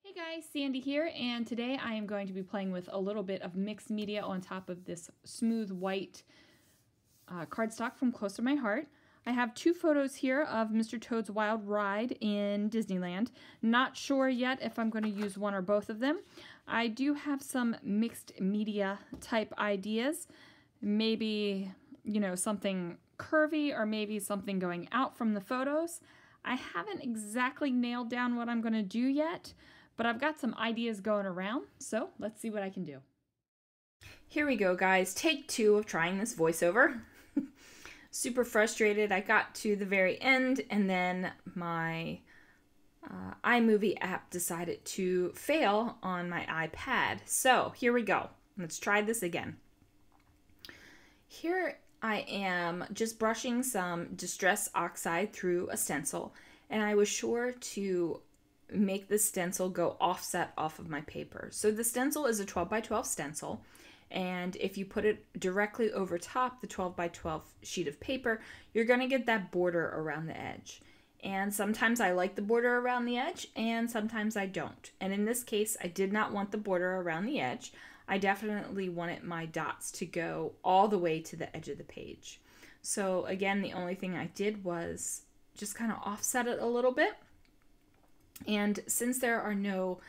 Hey guys, Sandy here, and today I am going to be playing with a little bit of mixed media on top of this smooth white cardstock from Close to My Heart. I have two photos here of Mr. Toad's Wild Ride in Disneyland. Not sure yet if I'm going to use one or both of them. I do have some mixed media type ideas. Maybe, you know, something curvy or maybe something going out from the photos. I haven't exactly nailed down what I'm going to do yet, but I've got some ideas going around, so let's see what I can do. Here we go, guys. Take two of trying this voiceover. Super frustrated. I got to the very end, and then my iMovie app decided to fail on my iPad. So here we go. Let's try this again. Here I am just brushing some Distress Oxide through a stencil, and I was sure to make the stencil go offset off of my paper. So the stencil is a 12 by 12 stencil, and if you put it directly over top the 12 by 12 sheet of paper, you're going to get that border around the edge. And sometimes I like the border around the edge, and sometimes I don't. And in this case, I did not want the border around the edge. I definitely wanted my dots to go all the way to the edge of the page. So again, the only thing I did was just kind of offset it a little bit. And since there are no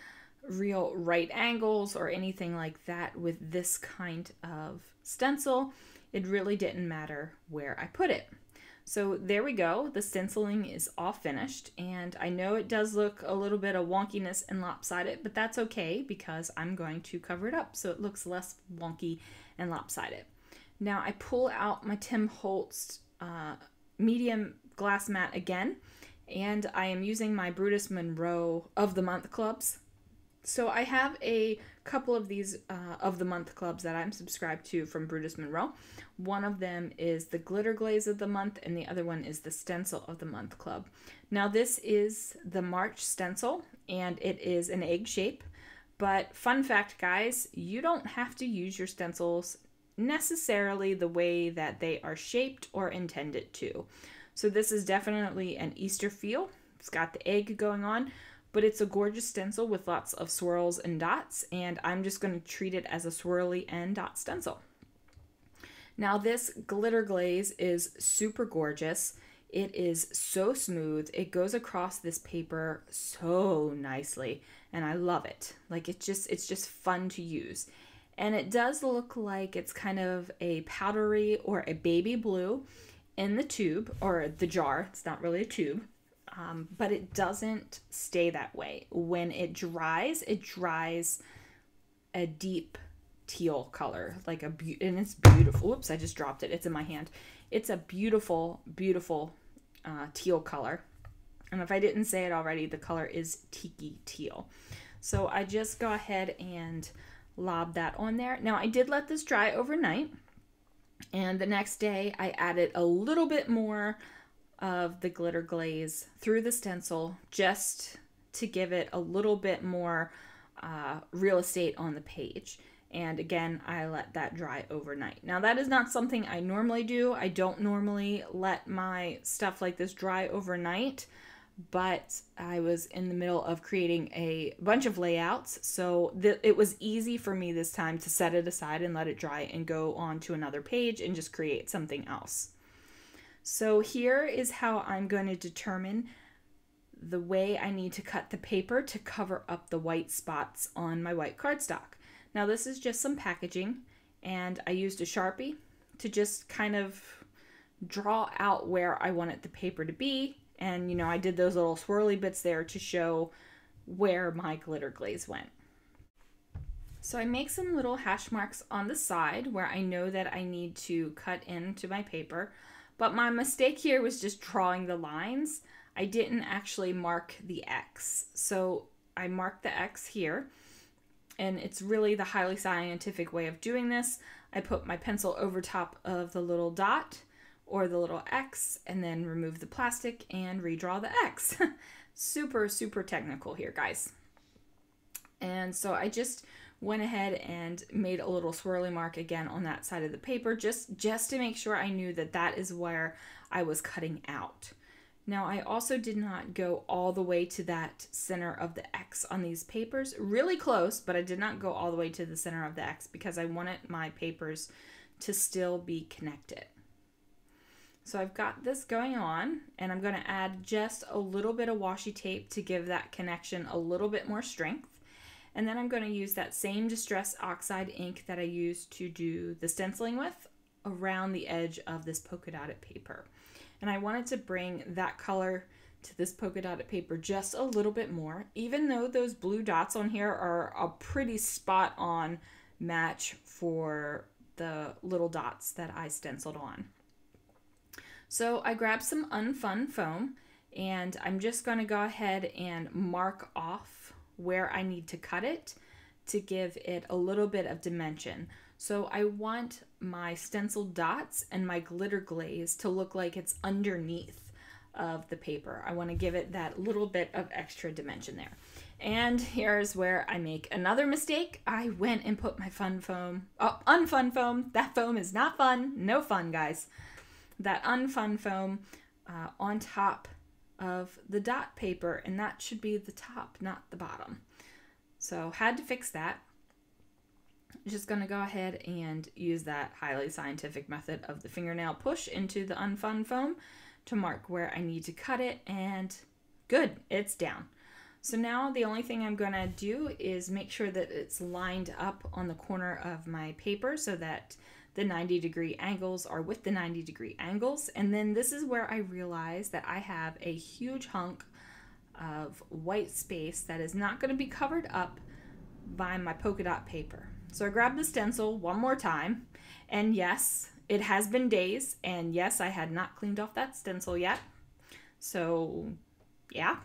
real right angles or anything like that with this kind of stencil, it really didn't matter where I put it. So there we go. The stenciling is all finished, and I know it does look a little bit of wonkiness and lopsided, but that's okay because I'm going to cover it up so it looks less wonky and lopsided. Now I pull out my Tim Holtz medium glass mat again, and I am using my Brutus Monroe of the Month clubs. So I have a couple of these of the month clubs that I'm subscribed to from Brutus Monroe. One of them is the Glitter Glaze of the Month, and the other one is the Stencil of the Month club. Now this is the March stencil, and it is an egg shape. But fun fact, guys, you don't have to use your stencils necessarily the way that they are shaped or intended to. So this is definitely an Easter feel. It's got the egg going on, but it's a gorgeous stencil with lots of swirls and dots, and I'm just going to treat it as a swirly and dot stencil. Now this glitter glaze is super gorgeous. It is so smooth. It goes across this paper so nicely, and I love it. Like it's just fun to use. And it does look like it's kind of a powdery or a baby blue in the tube or the jar. It's not really a tube. But it doesn't stay that way. When it dries a deep teal color, like and it's beautiful. Oops, I just dropped it. It's in my hand. It's a beautiful, beautiful teal color. And if I didn't say it already, the color is tiki teal. So I just go ahead and lob that on there. Now I did let this dry overnight, and the next day I added a little bit more of the glitter glaze through the stencil just to give it a little bit more real estate on the page. And again, I let that dry overnight. Now that is not something I normally do. I don't normally let my stuff like this dry overnight, but I was in the middle of creating a bunch of layouts, so it was easy for me this time to set it aside and let it dry and go on to another page and just create something else. So here is how I'm going to determine the way I need to cut the paper to cover up the white spots on my white cardstock. Now this is just some packaging, and I used a Sharpie to just kind of draw out where I wanted the paper to be. And you know, I did those little swirly bits there to show where my glitter glaze went. So I make some little hash marks on the side where I know that I need to cut into my paper. But my mistake here was just drawing the lines. I didn't actually mark the X. So I marked the X here, and it's really the highly scientific way of doing this. I put my pencil over top of the little dot or the little X, and then remove the plastic and redraw the X. Super, super technical here, guys. And so I just went ahead and made a little swirly mark again on that side of the paper, just to make sure I knew that that is where I was cutting out. Now I also did not go all the way to that center of the X on these papers. Really close, but I did not go all the way to the center of the X because I wanted my papers to still be connected. So I've got this going on, and I'm going to add just a little bit of washi tape to give that connection a little bit more strength. And then I'm going to use that same Distress Oxide ink that I used to do the stenciling with around the edge of this polka dotted paper. And I wanted to bring that color to this polka dotted paper just a little bit more, even though those blue dots on here are a pretty spot on match for the little dots that I stenciled on. So I grabbed some Unfun foam, and I'm just going to go ahead and mark off where I need to cut it to give it a little bit of dimension. So I want my stenciled dots and my glitter glaze to look like it's underneath of the paper. I want to give it that little bit of extra dimension there. And here's where I make another mistake. I went and put my Unfun foam. That foam is not fun. No fun, guys. That Unfun foam on top of the dot paper, and that should be the top, not the bottom. So had to fix that. Just going to go ahead and use that highly scientific method of the fingernail push into the Unfun foam to mark where I need to cut it, and good, it's down. So now the only thing I'm going to do is make sure that it's lined up on the corner of my paper so that the 90-degree angles are with the 90-degree angles. And then this is where I realize that I have a huge hunk of white space that is not going to be covered up by my polka dot paper. So I grabbed the stencil one more time, and yes, it has been days, and yes, I had not cleaned off that stencil yet. So yeah,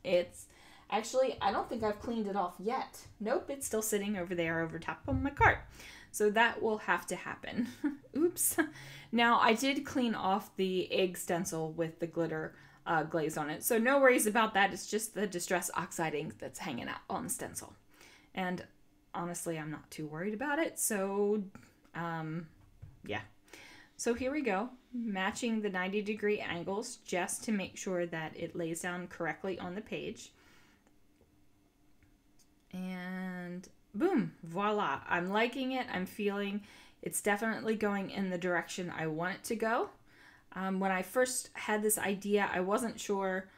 it's actually, I don't think I've cleaned it off yet. Nope, it's still sitting over there over top of my cart. So that will have to happen. Oops. Now I did clean off the egg stencil with the glitter glaze on it. So no worries about that. It's just the Distress Oxide ink that's hanging out on the stencil. And honestly, I'm not too worried about it. So yeah. So here we go, matching the 90-degree angles just to make sure that it lays down correctly on the page. And boom, voila. I'm liking it. I'm feeling it's definitely going in the direction I want it to go. When I first had this idea, I wasn't sure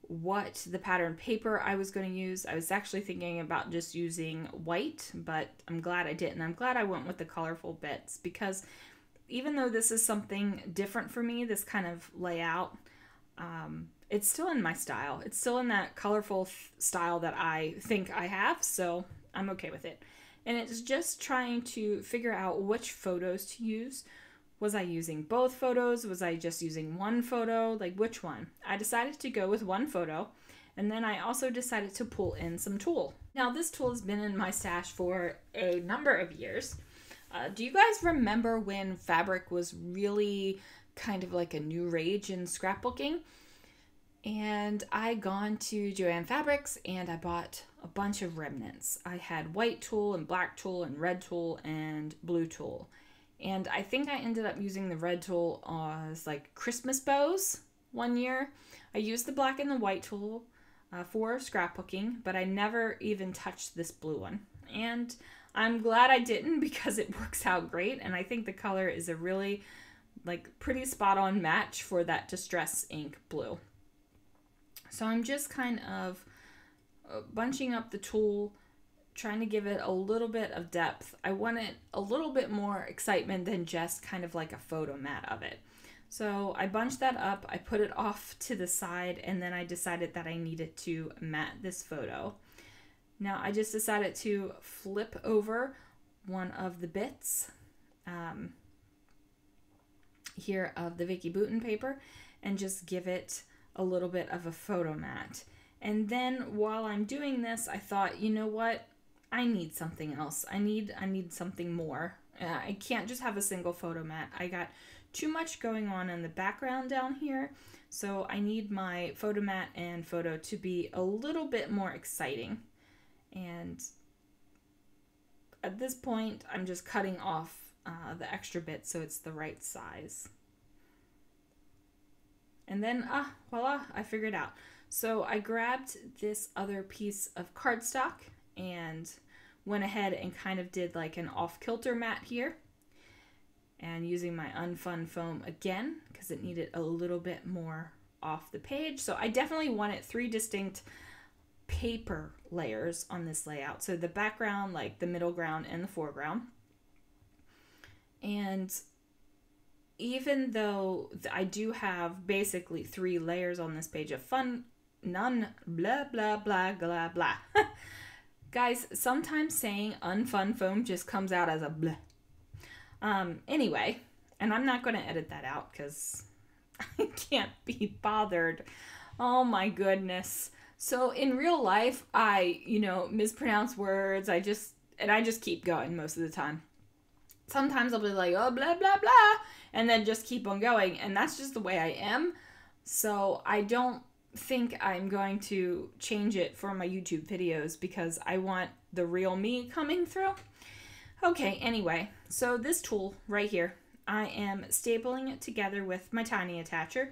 what the pattern paper I was going to use. I was actually thinking about just using white, but I'm glad I didn't. I'm glad I went with the colorful bits because even though this is something different for me, this kind of layout, it's still in my style. It's still in that colorful style that I think I have, so I'm okay with it. And it's just trying to figure out which photos to use. Was I using both photos? Was I just using one photo? Like which one? I decided to go with one photo, and then I also decided to pull in some tulle. Now this tulle has been in my stash for a number of years. Do you guys remember when fabric was really kind of like a new rage in scrapbooking? And I gone to Joann Fabrics and I bought a bunch of remnants. I had white tulle and black tulle and red tulle and blue tulle. And I think I ended up using the red tulle as like Christmas bows one year. I used the black and the white tulle for scrapbooking, but I never even touched this blue one. And I'm glad I didn't because it works out great. And I think the color is a really like pretty spot on match for that Distress ink blue. So I'm just kind of bunching up the tulle, trying to give it a little bit of depth. I wanted a little bit more excitement than just kind of like a photo mat of it. So I bunched that up, I put it off to the side, and then I decided that I needed to mat this photo. Now I just decided to flip over one of the bits here of the Vicky Boutin paper and just give it a little bit of a photo mat. And then while I'm doing this, I thought, you know what? I need something else. I need something more. I can't just have a single photo mat. I got too much going on in the background down here. So I need my photo mat and photo to be a little bit more exciting. And at this point, I'm just cutting off the extra bit so it's the right size. And then, voila, I figured out. So I grabbed this other piece of cardstock and went ahead and kind of did like an off-kilter mat here. And using my unfun foam again, because it needed a little bit more off the page. So I definitely wanted 3 distinct paper layers on this layout. So the background, like the middle ground, and the foreground. And even though I do have basically 3 layers on this page of fun, none, blah, blah, blah, blah, blah. Guys, sometimes saying unfun foam just comes out as a blah. Anyway, and I'm not going to edit that out because I can't be bothered. Oh my goodness. So in real life, I, mispronounce words. I just keep going most of the time. Sometimes I'll be like, oh, blah, blah, blah, and then just keep on going. And that's just the way I am. So I don't think I'm going to change it for my YouTube videos because I want the real me coming through. Okay, anyway, so this tool right here, I am stapling it together with my tiny attacher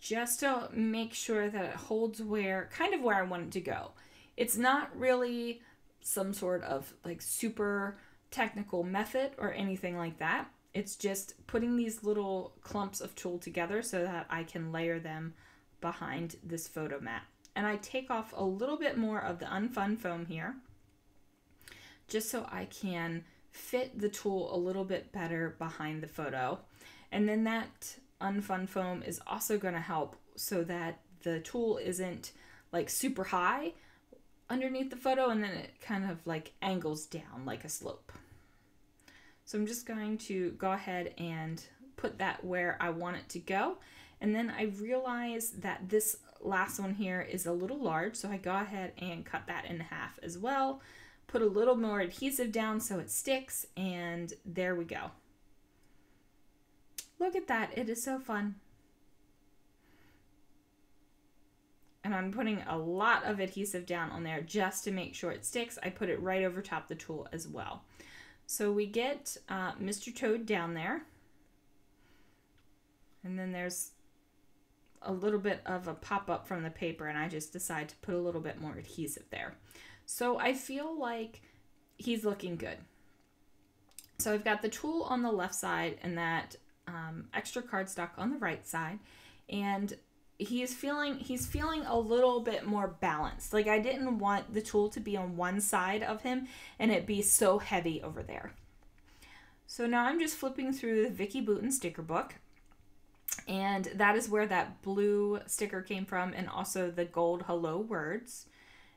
just to make sure that it holds kind of where I want it to go. It's not really some sort of like super technical method or anything like that. It's just putting these little clumps of tulle together so that I can layer them behind this photo mat. And I take off a little bit more of the unfun foam here just so I can fit the tool a little bit better behind the photo. And then that unfun foam is also going to help so that the tool isn't like super high underneath the photo and then it kind of like angles down like a slope. So I'm just going to go ahead and put that where I want it to go. And then I realize that this last one here is a little large, so I go ahead and cut that in half as well. Put a little more adhesive down so it sticks, and there we go. Look at that, it is so fun. And I'm putting a lot of adhesive down on there just to make sure it sticks. I put it right over top the tool as well. So we get Mr. Toad down there. And then there's a little bit of a pop-up from the paper, and I just decide to put a little bit more adhesive there. So I feel like he's looking good. So I've got the tool on the left side and that extra cardstock on the right side, and he's feeling a little bit more balanced. Like I didn't want the tool to be on one side of him and it be so heavy over there. So now I'm just flipping through the Vicki Boutin sticker book, and that is where that blue sticker came from, and also the gold hello words.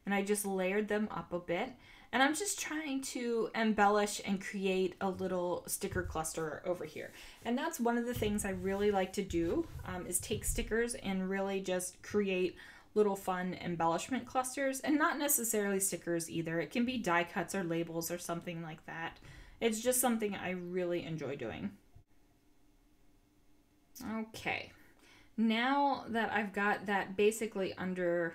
And I just layered them up a bit. And I'm just trying to embellish and create a little sticker cluster over here. And that's one of the things I really like to do, is take stickers and really just create little fun embellishment clusters. And not necessarily stickers either. It can be die cuts or labels or something like that. It's just something I really enjoy doing. Okay. Now that I've got that basically under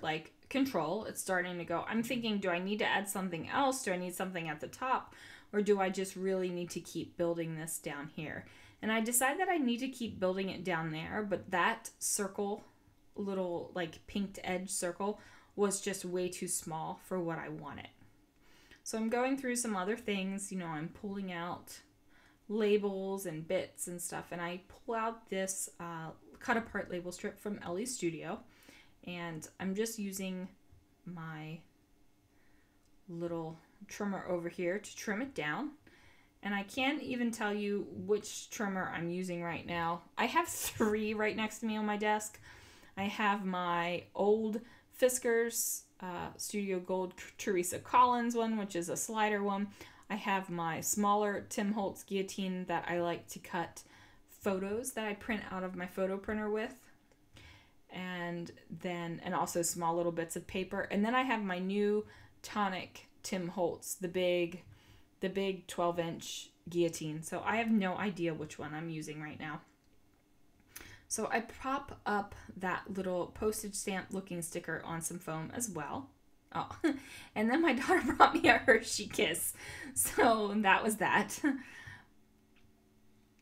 like control, it's starting to go. I'm thinking, do I need to add something else? Do I need something at the top? Or do I just really need to keep building this down here? And I decide that I need to keep building it down there, but that circle, little like pinked edge circle, was just way too small for what I wanted. So I'm going through some other things, I'm pulling out labels and bits and stuff, and I pull out this cut apart label strip from Ellie's Studio. And I'm just using my little trimmer over here to trim it down. And I can't even tell you which trimmer I'm using right now. I have 3 right next to me on my desk. I have my old Fiskars Studio Gold Teresa Collins one, which is a slider one. I have my smaller Tim Holtz guillotine that I like to cut photos that I print out of my photo printer with. And also small little bits of paper. And then I have my new Tonic Tim Holtz, the big 12-inch guillotine. So I have no idea which one I'm using right now. So I prop up that little postage stamp looking sticker on some foam as well. Oh, and then my daughter brought me a Hershey Kiss. So that was that.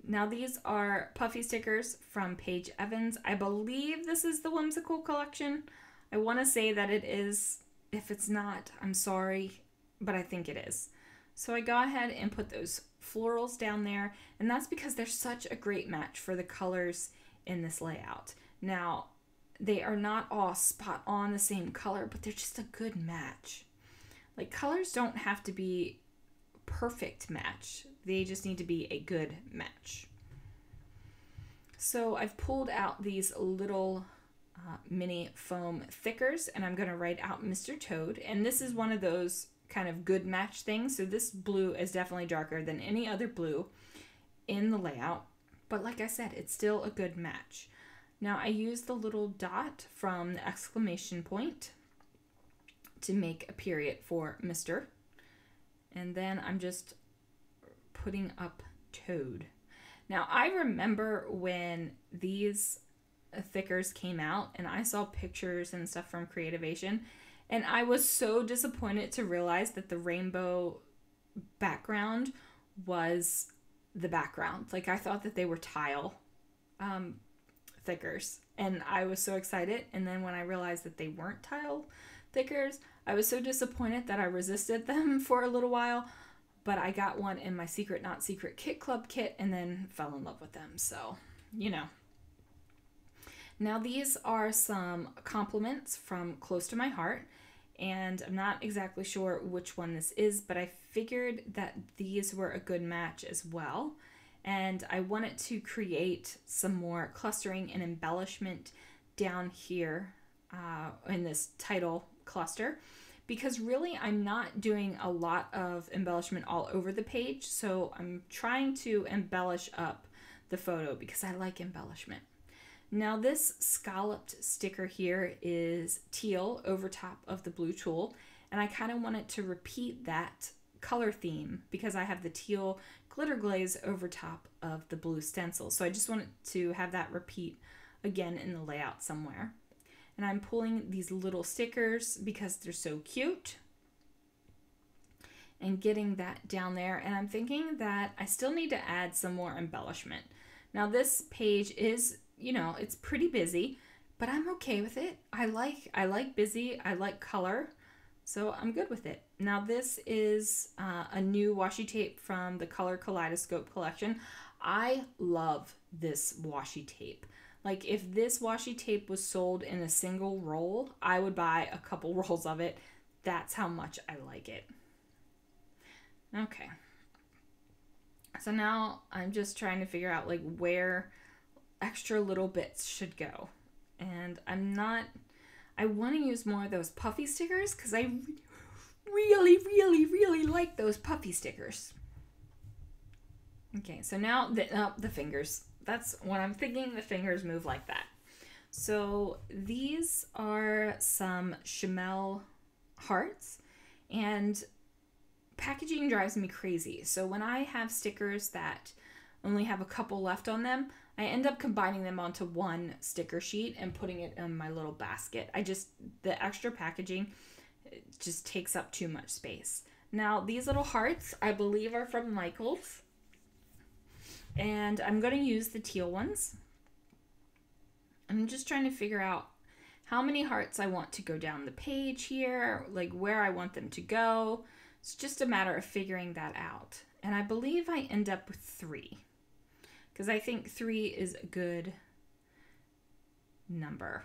Now these are puffy stickers from Paige Evans. I believe this is the Whimsical collection. I want to say that it is. If it's not, I'm sorry, but I think it is. So I go ahead and put those florals down there, and that's because they're such a great match for the colors in this layout. Now, they are not all spot on the same color, but they're just a good match. Like, colors don't have to be perfect match. They just need to be a good match. So I've pulled out these little mini foam thickers, and I'm going to write out Mr. Toad. And this is one of those kind of good match things. So this blue is definitely darker than any other blue in the layout. But like I said, it's still a good match. Now I use the little dot from the exclamation point to make a period for Mr. And then I'm just putting up Toad. Now I remember when these thickers came out and I saw pictures and stuff from Creativation, and I was so disappointed to realize that the rainbow background was the background. Like, I thought that they were tile thickers, and I was so excited. And then when I realized that they weren't tile thickers, I was so disappointed that I resisted them for a little while. But I got one in my Secret Not Secret Kit Club kit and then fell in love with them. So, you know. Now these are some compliments from Close to My Heart. And I'm not exactly sure which one this is, but I figured that these were a good match as well. And I wanted to create some more clustering and embellishment down here in this title cluster, because really I'm not doing a lot of embellishment all over the page. So I'm trying to embellish up the photo because I like embellishment. Now this scalloped sticker here is teal over top of the blue tulle, and I kind of wanted to repeat that color theme because I have the teal glitter glaze over top of the blue stencil. So I just wanted to have that repeat again in the layout somewhere. And I'm pulling these little stickers because they're so cute and getting that down there. And I'm thinking that I still need to add some more embellishment. Now this page is, you know, it's pretty busy, but I'm okay with it. I like busy, I like color, so I'm good with it. Now this is a new washi tape from the Color Kaleidoscope collection. I love this washi tape. Like, if this washi tape was sold in a single roll, I would buy a couple rolls of it. That's how much I like it. Okay. So now I'm just trying to figure out like where extra little bits should go. And I want to use more of those puffy stickers because I really like those puffy stickers. Okay, so now the fingers. That's what I'm thinking, the fingers move like that. So these are some Chamel hearts, and packaging drives me crazy. So when I have stickers that only have a couple left on them, I end up combining them onto one sticker sheet and putting it in my little basket. The extra packaging just takes up too much space. Now these little hearts, I believe, are from Michaels. And I'm going to use the teal ones. I'm just trying to figure out how many hearts I want to go down the page here, like where I want them to go. It's just a matter of figuring that out. And I believe I end up with 3. Because I think 3 is a good number.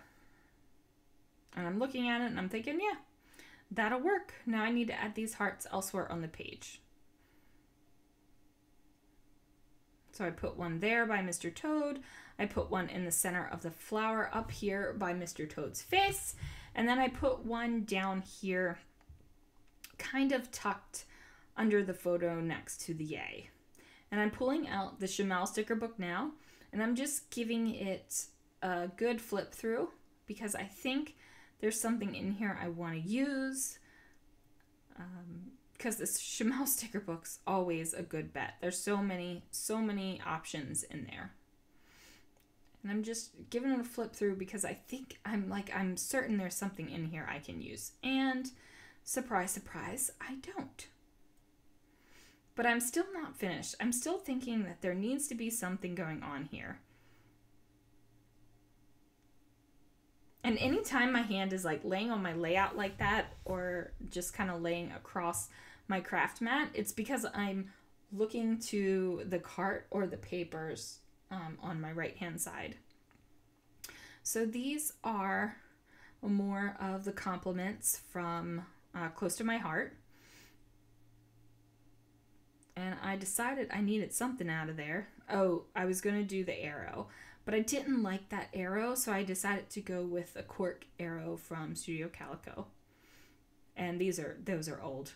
And I'm looking at it and I'm thinking, yeah, that'll work. Now I need to add these hearts elsewhere on the page. So I put one there by Mr. Toad. I put one in the center of the flower up here by Mr. Toad's face. And then I put one down here, kind of tucked under the photo next to the yay. And I'm pulling out the Chamel sticker book now, and I'm just giving it a good flip through because I think there's something in here I want to use. Because this Chamel sticker book's always a good bet. There's so many options in there. And I'm just giving it a flip through because I think I'm certain there's something in here I can use. And surprise, surprise, I don't. But I'm still not finished. I'm still thinking that there needs to be something going on here. And anytime my hand is like laying on my layout like that, or just kind of laying across my craft mat, it's because I'm looking to the cart or the papers on my right hand side. So these are more of the compliments from Close to My Heart. And I decided I needed something out of there. Oh, I was going to do the arrow, but I didn't like that arrow, so I decided to go with a cork arrow from Studio Calico. And those are old.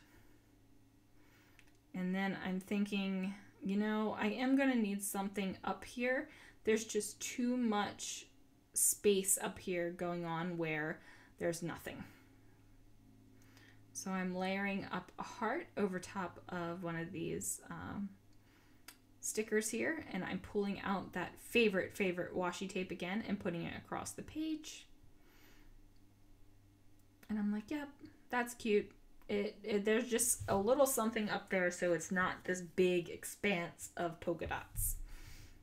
And then I'm thinking, you know, I am going to need something up here. There's just too much space up here going on where there's nothing. So I'm layering up a heart over top of one of these stickers here, and I'm pulling out that favorite washi tape again and putting it across the page. And I'm like, yep, that's cute. There's just a little something up there, so it's not this big expanse of polka dots.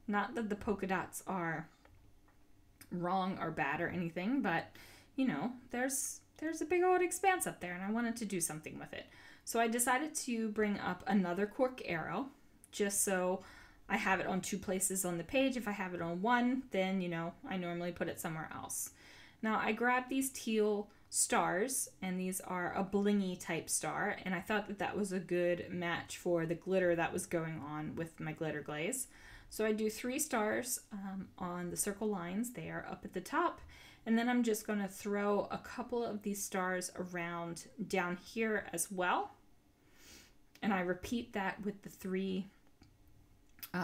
Not that the polka dots are wrong or bad or anything, but you know, there's a big old expanse up there, and I wanted to do something with it. So I decided to bring up another cork arrow, just so I have it on two places on the page. If I have it on one, then, you know, I normally put it somewhere else. Now I grabbed these teal stars, and these are a blingy type star, and I thought that that was a good match for the glitter that was going on with my glitter glaze. So I do 3 stars on the circle lines there up at the top, and then I'm just going to throw a couple of these stars around down here as well. And I repeat that with the 3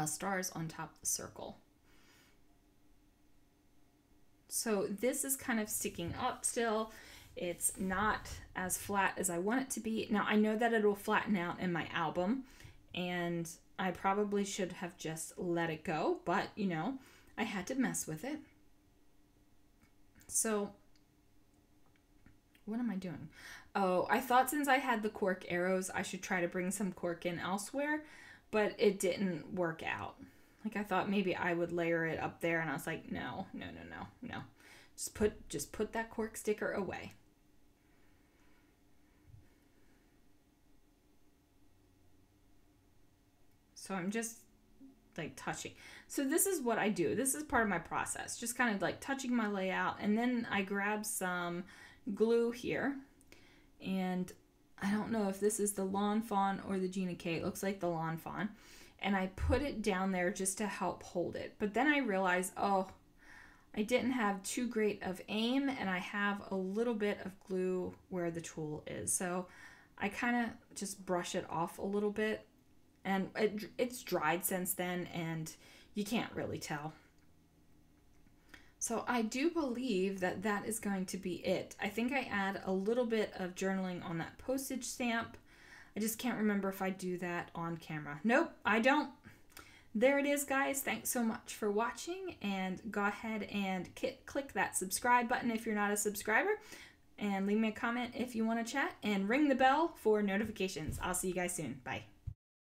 stars on top of the circle. So this is kind of sticking up still. It's not as flat as I want it to be. Now I know that it'll flatten out in my album, and I probably should have just let it go, but you know, I had to mess with it. So what am I doing? Oh, I thought since I had the cork arrows, I should try to bring some cork in elsewhere, but it didn't work out. Like I thought maybe I would layer it up there, and I was like, no. Just put that cork sticker away. So I'm just like touching. So this is what I do. This is part of my process. Just kind of like touching my layout, and then I grab some glue here, and I don't know if this is the Lawn Fawn or the Gina K. It looks like the Lawn Fawn. And I put it down there just to help hold it. But then I realized, oh, I didn't have too great of aim, and I have a little bit of glue where the tool is. So I kind of just brush it off a little bit, and it's dried since then, and you can't really tell. So I do believe that that is going to be it. I think I add a little bit of journaling on that postage stamp. I just can't remember if I do that on camera. Nope, I don't. There it is, guys. Thanks so much for watching, and go ahead and click that subscribe button if you're not a subscriber, and leave me a comment if you want to chat, and ring the bell for notifications. I'll see you guys soon. Bye.